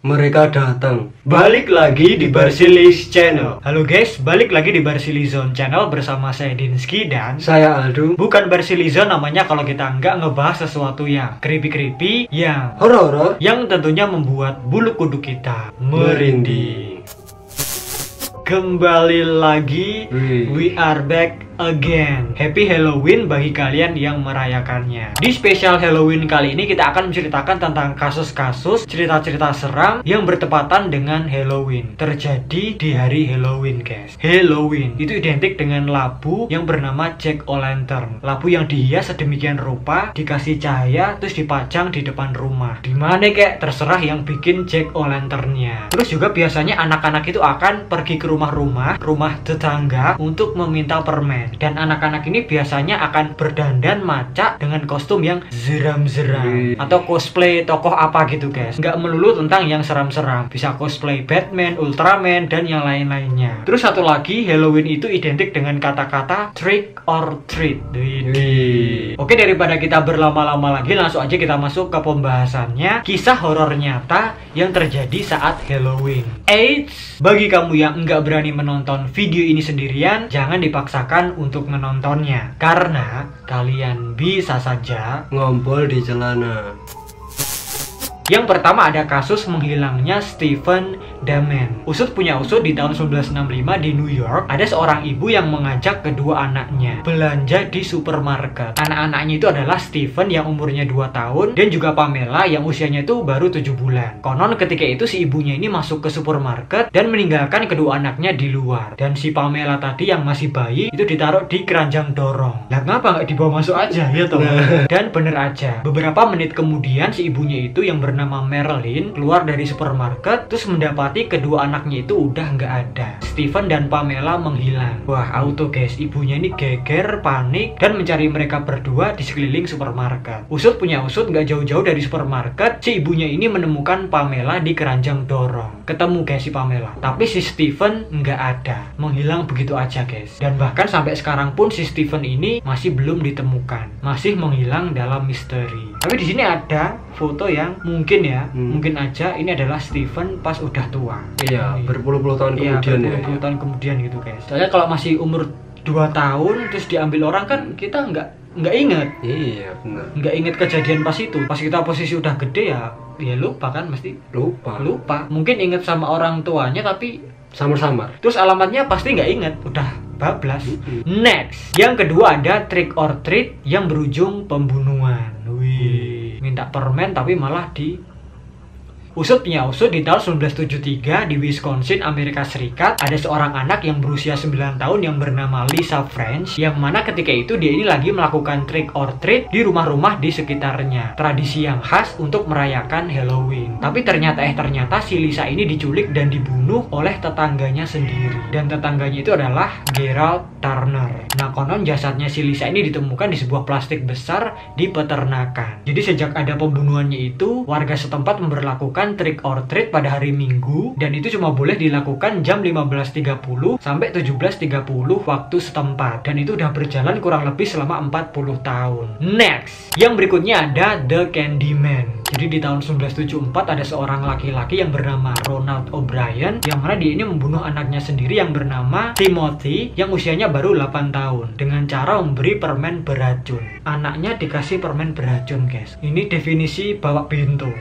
Mereka datang. Balik lagi di Barsilis Channel. Halo guys, balik lagi di Barsilizon Channel bersama saya Dinski dan Saya Aldo. bukan Barsilizon namanya kalau kita nggak ngebahas sesuatu yang creepy-creepy, yang Horor. yang tentunya membuat bulu kuduk kita merinding. Kembali lagi, we are back again. Happy Halloween bagi kalian yang merayakannya. Di spesial Halloween kali ini kita akan menceritakan tentang kasus-kasus cerita-cerita seram yang bertepatan dengan Halloween, terjadi di hari Halloween guys. Halloween itu identik dengan labu yang bernama Jack-o'-lantern. Labu yang dihias sedemikian rupa, dikasih cahaya, terus dipajang di depan rumah. Dimana kayak terserah yang bikin Jack-o'-lanternnya. Terus juga biasanya anak-anak itu akan pergi ke rumah tetangga untuk meminta permen. Dan anak-anak ini biasanya akan berdandan macak dengan kostum yang seram-seram atau cosplay tokoh apa gitu guys. Nggak melulu tentang yang seram-seram, bisa cosplay Batman, Ultraman, dan yang lain-lainnya. Terus satu lagi, Halloween itu identik dengan kata-kata trick or treat. Oke, daripada kita berlama-lama lagi, langsung aja kita masuk ke pembahasannya. Kisah horor nyata yang terjadi saat Halloween. Eits, bagi kamu yang nggak berani menonton video ini sendirian, jangan dipaksakan untuk menontonnya, karena kalian bisa saja Ngompol di celana. Yang pertama ada kasus menghilangnya Stephen Damen. Usut punya usut, di tahun 1965 di New York, ada seorang ibu yang mengajak kedua anaknya belanja di supermarket. Anak-anaknya itu adalah Stephen yang umurnya 2 tahun dan juga Pamela yang usianya itu baru 7 bulan. Konon ketika itu si ibunya ini masuk ke supermarket dan meninggalkan kedua anaknya di luar. Dan si Pamela tadi yang masih bayi itu ditaruh di keranjang dorong. Lah ngapa nggak dibawa masuk aja ya toh? Dan bener aja, beberapa menit kemudian si ibunya itu yang bernama Marilyn keluar dari supermarket, terus mendapati kedua anaknya itu udah nggak ada. Stephen dan Pamela menghilang. Wah, auto guys, ibunya ini geger, panik, dan mencari mereka berdua di sekeliling supermarket. Usut punya usut, nggak jauh-jauh dari supermarket, si ibunya ini menemukan Pamela di keranjang dorong. Ketemu guys si Pamela, tapi si Stephen nggak ada, menghilang begitu aja guys. Dan bahkan sampai sekarang pun si Stephen ini masih belum ditemukan, masih menghilang dalam misteri. Tapi di sini ada foto yang mungkin mungkin aja ini adalah Stephen pas udah tua. Iya, berpuluh-puluh tahun kemudian ya. Berpuluh tahun kemudian gitu guys. Soalnya kalau masih umur 2 tahun terus diambil orang kan kita nggak inget. Iya, benar. Nggak inget kejadian pas itu. Pas kita posisi udah gede ya lupa kan, mesti lupa. Mungkin inget sama orang tuanya tapi Samar-samar. terus alamatnya pasti nggak inget, udah bablas. Next, yang kedua ada trick or treat yang berujung pembunuhan. Wih, minta permen tapi malah di usut punya usut, di tahun 1973 di Wisconsin, Amerika Serikat, ada seorang anak yang berusia 9 tahun yang bernama Lisa French, yang mana ketika itu dia ini lagi melakukan trick or treat di rumah-rumah di sekitarnya. Tradisi yang khas untuk merayakan Halloween. Tapi ternyata si Lisa ini diculik dan dibunuh oleh tetangganya sendiri. Dan tetangganya itu adalah Gerald Turner. Nah, konon jasadnya si Lisa ini ditemukan di sebuah plastik besar di peternakan. Jadi sejak ada pembunuhannya itu, warga setempat memberlakukan trick or treat pada hari Minggu, dan itu cuma boleh dilakukan jam 15.30 sampai 17.30 waktu setempat, dan itu udah berjalan kurang lebih selama 40 tahun. Next, yang berikutnya ada The Candyman. Jadi di tahun 1974 ada seorang laki-laki yang bernama Ronald O'Brien, yang mana dia ini membunuh anaknya sendiri yang bernama Timothy yang usianya baru 8 tahun dengan cara memberi permen beracun. Anaknya dikasih permen beracun guys. Ini definisi bawa pintu.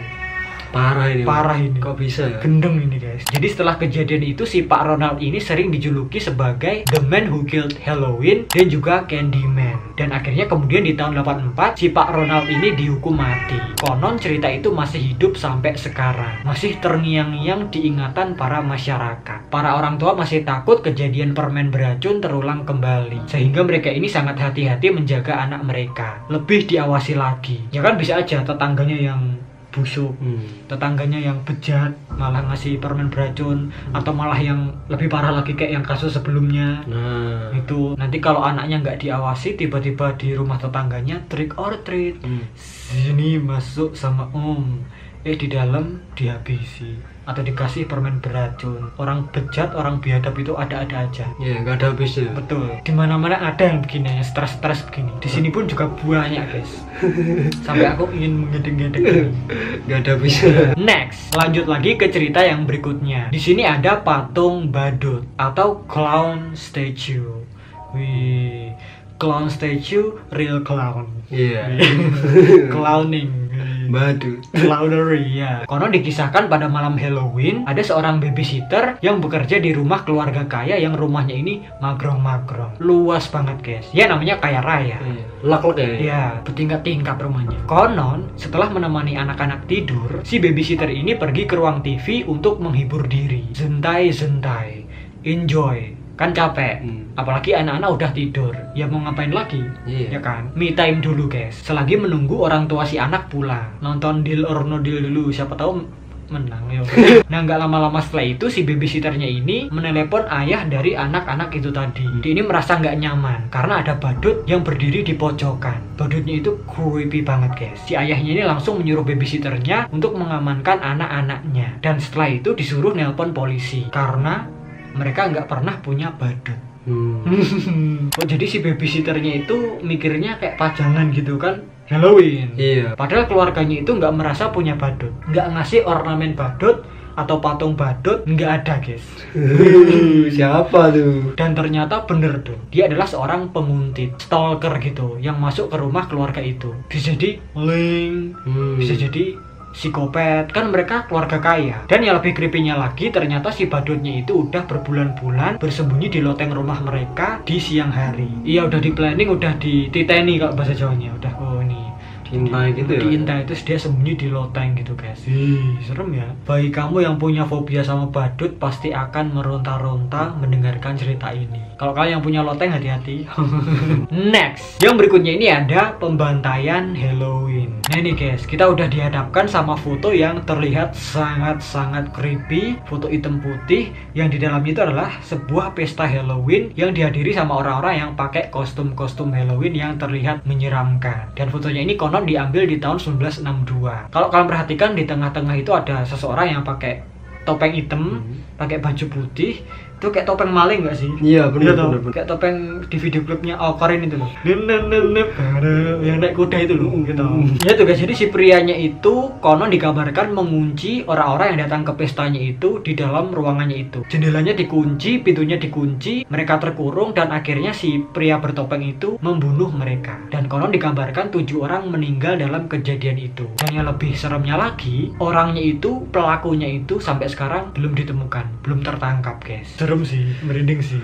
Parah ini. Kok bisa ya? Gendeng ini guys. Jadi setelah kejadian itu, si Pak Ronald ini sering dijuluki sebagai The Man Who Killed Halloween dan juga Candyman. Dan akhirnya kemudian di tahun 84 si Pak Ronald ini dihukum mati. Konon cerita itu masih hidup sampai sekarang, masih terngiang-ngiang di ingatan para masyarakat. Para orang tua masih takut kejadian permen beracun terulang kembali, sehingga mereka ini sangat hati-hati menjaga anak mereka, lebih diawasi lagi. Ya kan bisa aja tetangganya yang busuk, tetangganya yang bejat malah ngasih permen beracun, atau malah yang lebih parah lagi kayak yang kasus sebelumnya. Nah, itu nanti kalau anaknya nggak diawasi, tiba-tiba di rumah tetangganya trick or treat, sini masuk sama om, di dalam dihabisi. atau dikasih permen beracun. Orang bejat, orang biadab itu ada-ada aja. Iya, nggak ada habisnya. Betul. Di mana-mana ada yang begini, yang stres-stres begini. Di sini pun juga banyak, guys. Sampai aku ingin menggedeng-gedeng ini. Nggak ada habisnya. Next, lanjut lagi ke cerita yang berikutnya. Di sini ada patung badut atau clown statue. Wih, clown statue, real clown. Iya. Clowning. Badut. Clownery ya. Konon dikisahkan pada malam Halloween ada seorang babysitter yang bekerja di rumah keluarga kaya yang rumahnya ini magrong-magrong. Luas banget, guys. Ya namanya kaya raya. Iya. Lak-lak ya. Ya, bertingkat-tingkat rumahnya. Konon, setelah menemani anak-anak tidur, si babysitter ini pergi ke ruang TV untuk menghibur diri. Zentai-zentai, enjoy. Kan capek, apalagi anak-anak udah tidur. Ya mau ngapain lagi? Iya. Ya kan? Me time dulu, guys. Selagi menunggu orang tua si anak pulang. Nonton Deal or No Deal dulu, siapa tahu menang ya. Nah, nggak lama-lama setelah itu si babysitternya ini menelepon ayah dari anak-anak itu tadi. Dia ini merasa nggak nyaman karena ada badut yang berdiri di pojokan. Badutnya itu creepy banget, guys. Si ayahnya ini langsung menyuruh babysitternya untuk mengamankan anak-anaknya. Dan setelah itu disuruh nelpon polisi karena mereka nggak pernah punya badut. Oh, jadi si babysitternya itu mikirnya kayak pajangan gitu kan, Halloween. Iya. Padahal keluarganya itu nggak merasa punya badut, nggak ngasih ornamen badut atau patung badut, nggak ada, guys. Siapa tuh? Dan ternyata bener tuh, dia adalah seorang penguntit, stalker gitu, yang masuk ke rumah keluarga itu. Bisa jadi maling, bisa jadi psikopat, kan mereka keluarga kaya. Dan yang lebih creepy-nya lagi, ternyata si badutnya itu udah berbulan-bulan bersembunyi di loteng rumah mereka di siang hari. Iya, udah di planning, udah dititeni kalau bahasa Jawanya. Udah, oh ini diintai gitu ya. Diintai, terus dia sembunyi di loteng gitu, guys. Serem ya. Bagi kamu yang punya fobia sama badut pasti akan meronta-ronta mendengarkan cerita ini. Kalau kalian yang punya loteng, hati-hati. Next, yang berikutnya ini ada pembantaian Halloween. Nah ini, guys, kita udah dihadapkan sama foto yang terlihat sangat-sangat creepy. Foto hitam putih yang di dalamnya itu adalah sebuah pesta Halloween yang dihadiri sama orang-orang yang pakai kostum-kostum Halloween yang terlihat menyeramkan. Dan fotonya ini konon diambil di tahun 1962. Kalau kalian perhatikan di tengah-tengah itu ada seseorang yang pakai topeng hitam, pakai baju putih. Itu kayak topeng maling gak sih? Iya, bener. Kayak topeng di video klipnya Karin itu loh. Yang naik kuda itu loh, gitu. Ya tuh, guys, jadi si prianya itu konon digambarkan mengunci orang-orang yang datang ke pestanya itu di dalam ruangannya itu. Jendelanya dikunci, pintunya dikunci, mereka terkurung dan akhirnya si pria bertopeng itu membunuh mereka. Dan konon digambarkan 7 orang meninggal dalam kejadian itu. Dan yang lebih seremnya lagi, orangnya itu, pelakunya itu sampai sekarang belum ditemukan, belum tertangkap, guys. Serem sih, merinding sih.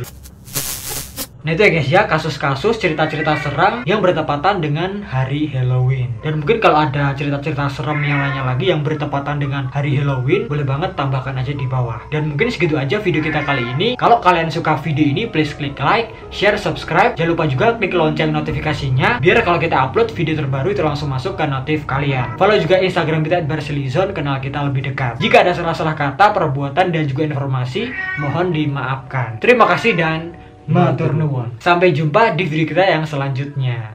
Nah itu ya, guys, ya, kasus-kasus cerita-cerita seram yang bertepatan dengan hari Halloween. Dan mungkin kalau ada cerita-cerita seram yang lainnya lagi yang bertepatan dengan hari Halloween, boleh banget tambahkan aja di bawah. Dan mungkin segitu aja video kita kali ini. Kalau kalian suka video ini, please klik like, share, subscribe. Jangan lupa juga klik lonceng notifikasinya, biar kalau kita upload video terbaru itu langsung masuk ke notif kalian. Follow juga Instagram kita @barselizon, kenal kita lebih dekat. Jika ada salah-salah kata, perbuatan, dan juga informasi, mohon dimaafkan. Terima kasih dan matur nuwun. Sampai jumpa di video kita yang selanjutnya.